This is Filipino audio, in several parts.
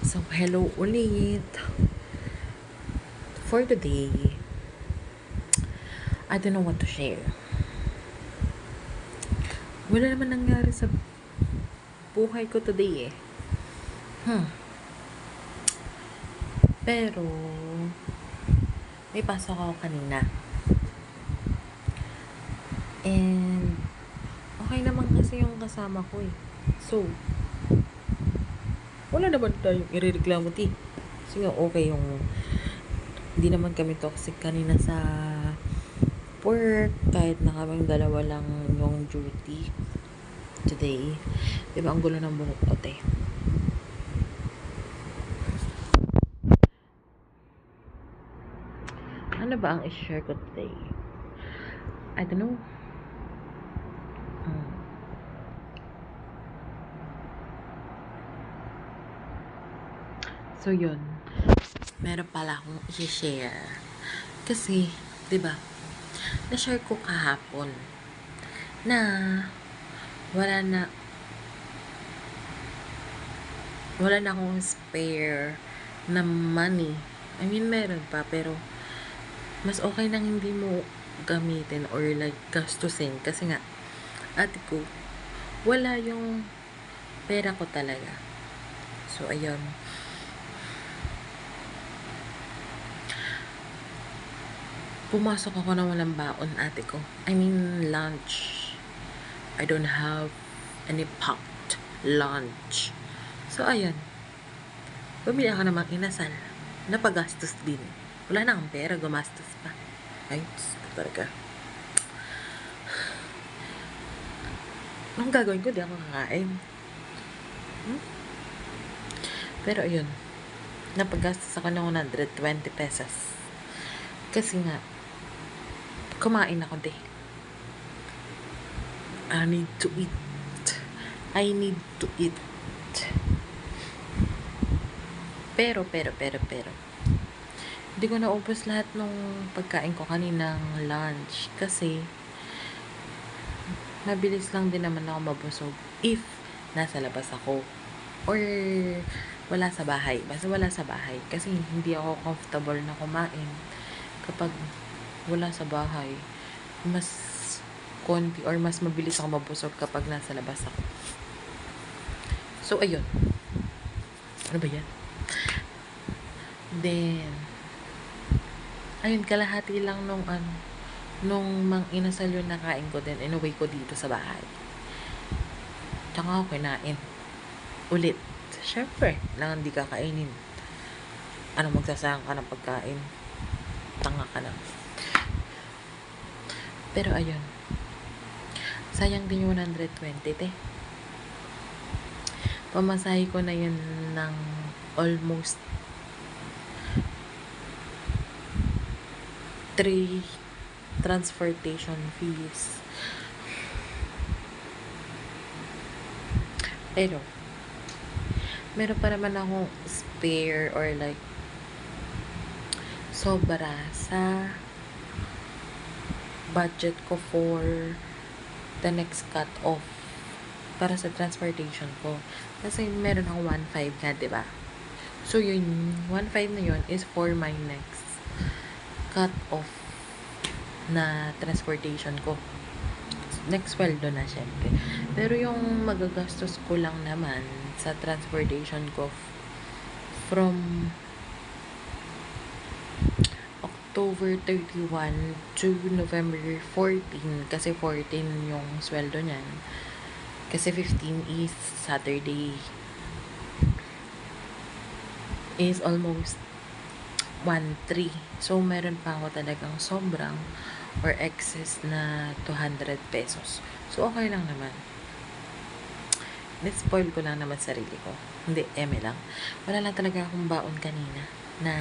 So, hello ulit. For today, I don't know what to share. Wala naman nangyari sa buhay ko today eh. Pero, may pasok ako kanina. And, okay naman kasi yung kasama ko eh. So, wala naman tayong irereklamo ti. Kasi nga okay yung hindi naman kami toxic kanina sa work, kahit na kaming dalawa lang yung duty today. Diba ang gulo ng bunot ote? Ano ba ang i-share ko today? I don't know. So yun, meron pala akong i-share. Kasi, diba, na-share ko kahapon na wala na akong spare na money. I mean, meron pa, pero mas okay nang hindi mo gamitin or like gastusin. Kasi nga, ate ko, wala yung pera ko talaga. So, ayun. Pumasok ako na walang baon, ate ko. I mean, lunch. I don't have any packed lunch. So, ayun. Bumili ako namang inasal. Napagastos din. Wala na akong pera, gumastos pa. Ay, talaga. Anong gagawin ko? Di ako kakain. Pero, ayun. Napagastos ako ng 120 pesos. Kasi nga, kumain ako din. I need to eat. Pero, hindi ko naubos lahat ng pagkain ko kaninang lunch. Kasi, mabilis lang din naman ako mabusog if nasa labas ako. Or, wala sa bahay. Basta wala sa bahay. Kasi, hindi ako comfortable na kumain kapag wala sa bahay. Mas konti or mas mabilis ako mabusog kapag nasa labas ako. So, ayun. Ano ba yan? Then, ayun, kalahati lang nung mang inasal yung nakain ko din. Inuwi ko dito sa bahay. Tsaka ako kinain. Ulit. Syempre, lang hindi kakainin. Ano, magsasayang ka ng pagkain. Tanga ka na. Pero ayun. Sayang din yung 120, te. Pamasahe ko na yun ng almost 3 transportation fees. Pero, meron pa naman akong spare or like sobra sa budget ko for the next cut off para sa transportation ko. Kasi meron akong 1.5 nga, diba? So, yun, 1.5 na yun is for my next cut off na transportation ko. Next sweldo na, syempre. Pero yung magagastos ko lang naman sa transportation ko from October 31 to November 14, kasi 14 yung sweldo niyan. Kasi 15 is Saturday. Is almost 1.3. So, meron pa ako talagang sobrang or excess na 200 pesos. So, okay lang naman. Spoil ko lang naman sarili ko. Hindi, eme lang. Wala lang talaga akong baon kanina na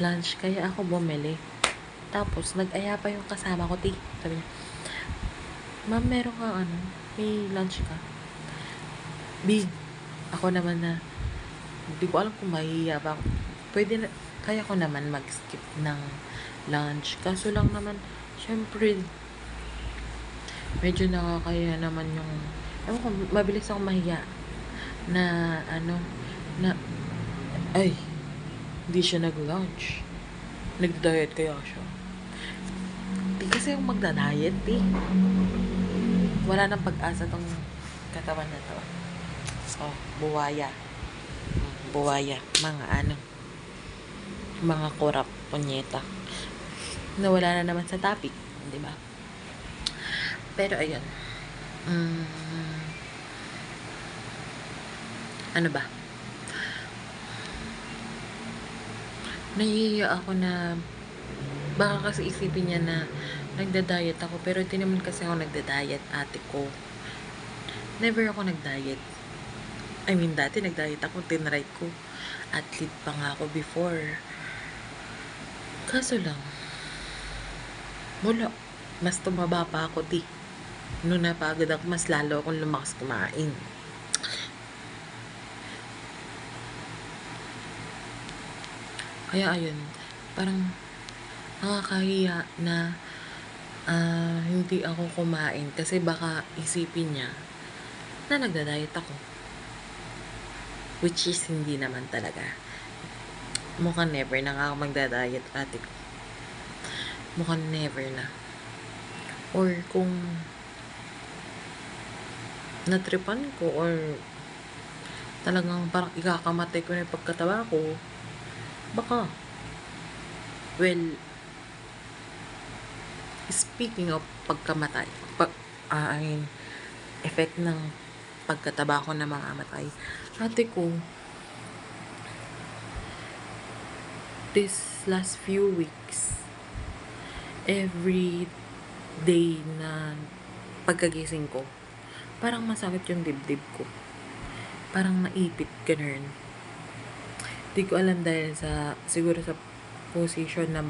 lunch, kaya ako bumili. Tapos, nag-aya pa yung kasama ko, ti. Sabi niya, ma'am, meron ka may lunch ka? B, ako naman na, hindi ko alam kung mahihiya ba ako. Pwede na, kaya ko naman mag-skip ng lunch. Kaso lang naman, syempre, medyo nakakaya naman yung, ewan ko, mabilis akong mahiya na, na Ay, hindi siya nag-lunch. Nag-diet kaya siya. Di kasi yung magda-diet, di. Wala nang pag-asa tong katawan na to. Oh, buwaya. Buwaya. Mga ano. Mga kurap. Punyeta. Nawala na naman sa topic. Di ba? Pero ayun. Mm, ano ba? Nahihiya ako na baka kasi isipin niya na nagda-diet ako, pero di naman kasi ako nagda-diet, ate ko. Never ako nag-diet. I mean, dati nag-diet ako, tinry ko. Athlete pa nga ako before. Kaso lang, wala. Mas tumaba pa ako, di. Nung napagod ako, mas lalo akong lumakas kumain. Kaya ayun, parang nakakahiya na hindi ako kumain kasi baka isipin niya na nagda-diet ako. Which is hindi naman talaga. Mukhang never na nga ako magda-diet, ate ko. Mukhang never na. Or kung natripan ko or talagang parang ikakamatay ko na yung pagkataba ko, baka, well, speaking of pagkamatay, I mean, effect ng pagkataba ko na mamamatay, ate ko, this last few weeks, every day na pagkagising ko, parang masakit yung dibdib ko. Parang naipit, ganun. Di ko alam dahil siguro sa position ng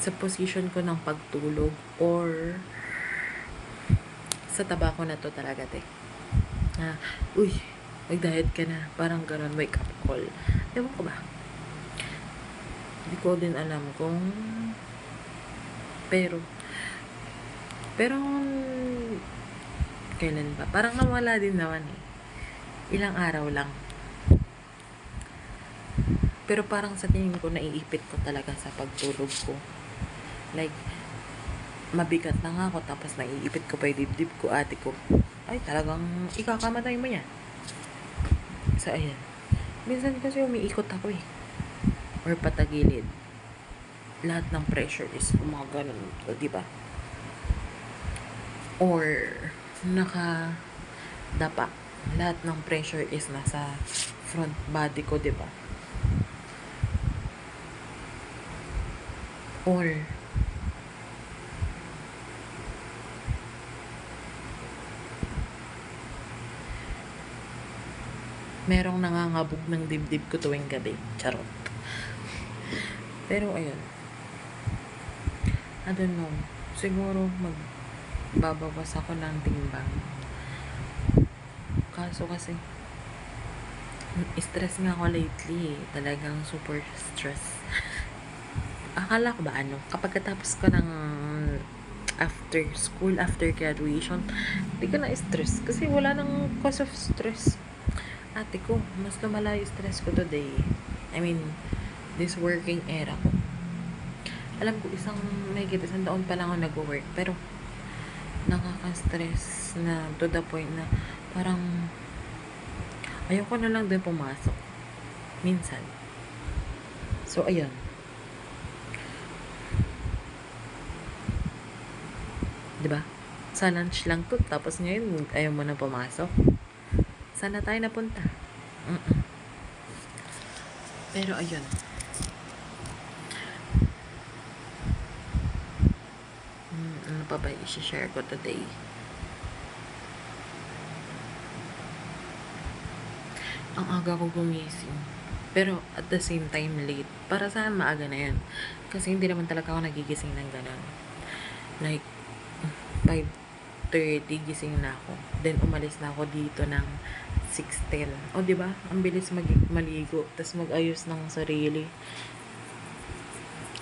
sa position ko ng pagtulog or sa taba ko na to talaga, te. Uy, mag-diet ka na. Parang ganun, wake up call. Ewan ko ba? Di ko din alam kung pero kailan ba? Parang nawala din naman eh. Ilang araw lang. Pero parang sa tingin ko, naiipit ko talaga sa pagtulog ko. Like, mabigat na nga ako, tapos naiipit ko pa yung dibdib ko, ate ko. Ay, talagang ikakamatay mo yan. So, ayan. Minsan kasi umiikot ako eh. Or patagilid. Lahat ng pressure is gumagano, diba? Or nakadapa. Lahat ng pressure is nasa front body ko, diba? Or merong nangangabog ng dibdib ko tuwing gabi. Charot. Pero ayun, I don't know, siguro magbabawas ako ng timbang. Kaso kasi stress nga ako lately eh. Talagang super stress. Akala ko ba kapag katapos ko ng after school, after graduation, hindi ko na stress kasi wala nang cause of stress. Ate ko, mas lumala yung stress ko today. I mean, this working era ko. Alam ko, isang taon pa lang ako nag-work, pero nakaka-stress na to the point na parang ayoko na lang din pumasok. Minsan. So, ayun. Diba? Sa lunch lang to, tapos ngayon, ayaw mo na pumasok. Sana tayo napunta. Pero ayun. Ano pa ba i-share ko today? Ang aga ko gumising. Pero at the same time late. Para saan maaga na yan? Kasi hindi naman talaga ako nagigising ng ganun. Like 5:30 gising na ako. Then umalis na ako dito ng 6:10. O diba? Ang bilis maligo. Tapos mag-ayos ng sarili.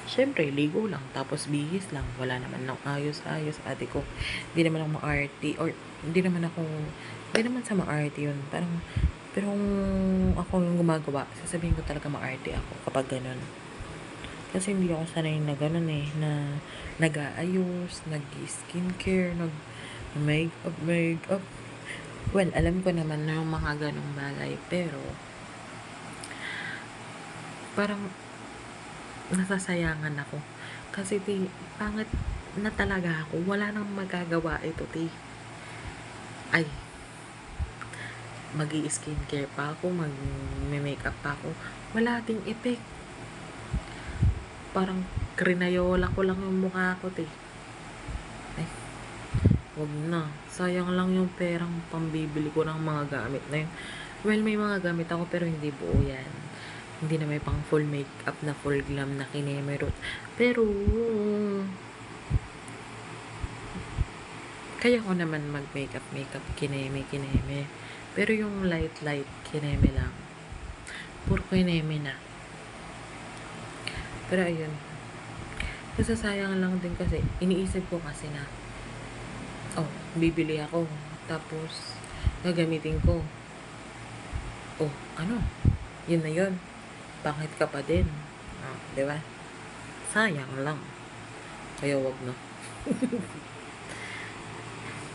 Siyempre, ligo lang. Tapos bihis lang. Wala naman ng ayos-ayos. Ate ko, hindi naman ako ma-RT. Or hindi naman sa ma-RT yun. Parang Pero kung ako yung gumagawa, sasabihin ko talaga maarte ako kapag ganun. Kasi hindi ako sanay na ganun na nag-aayos, nag-skincare, nag-makeup. Well, alam ko naman na yung mga ganung bagay, pero parang nasasayangan ako. Kasi pangit na talaga ako. Wala nang magagawa ito, Ay, mag-i-skincare pa ako, mag-makeup pa ako. Wala ding effect. Parang krinayola ko lang yung mukha ko, Ay, wag na. Sayang lang yung perang pambibili ko ng mga gamit na yun. Well, may mga gamit ako pero hindi buo yan. Hindi na may pang full makeup na full glam na kinemerot. Pero, kaya ko naman mag-makeup, kineme. Pero yung light, kineme lang. Puro kineme na. Pero ayun. Nasasayang lang din kasi, iniisip ko kasi na, bibili ako. Tapos, gagamitin ko. Yun na yun. Pangit ka pa din. Diba? Sayang lang. Kaya wag na.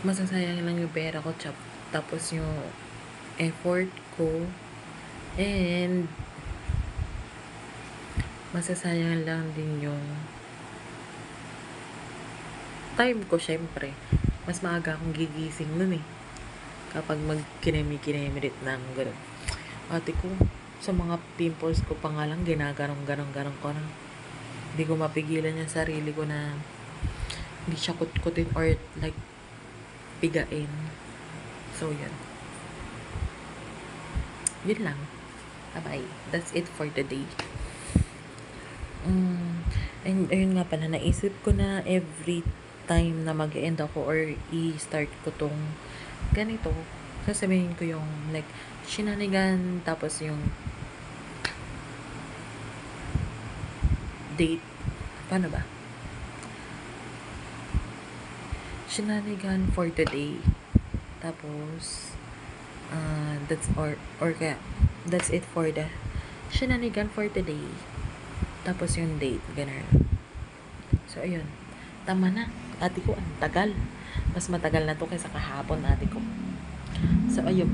Masasayang lang yung pera ko, tapos yung effort ko, and masasayang lang din yung time ko, syempre. Mas maaga akong gigising nun kapag kinemi-rit ng gano'n. Ate ko, sa mga pimples ko pa nga lang, ginaganong ko na. Hindi ko mapigilan yung sarili ko na hindi siya kutkutin or like pigain. So, yun. Yun lang. Bye-bye. That's it for today. And ayun nga pala, naisip ko na every time na mag-end ako or i-start ko tong ganito, sasabihin ko yung like shinanigan, tapos yung date. Paano ba? Shinanigan for today. Tapos that's it for the shinanigan for today. Tapos yung date, ganun. So ayun. Tama na. Ate ko, ang tagal. Mas matagal na to kaysa kahapon, ate ko. So ayun.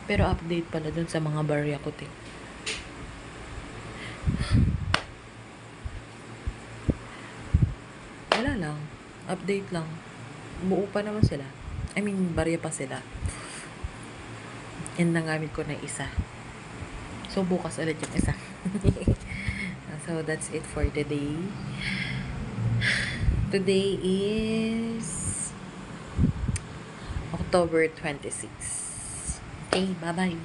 Pero update pala dun sa mga barya ko, Wala lang. Update lang. Buo pa naman sila. I mean, barya pa sila. And nangamit ko na isa. So, bukas ulit yung isa. So, that's it for today. Today is October 26. Okay, bye-bye.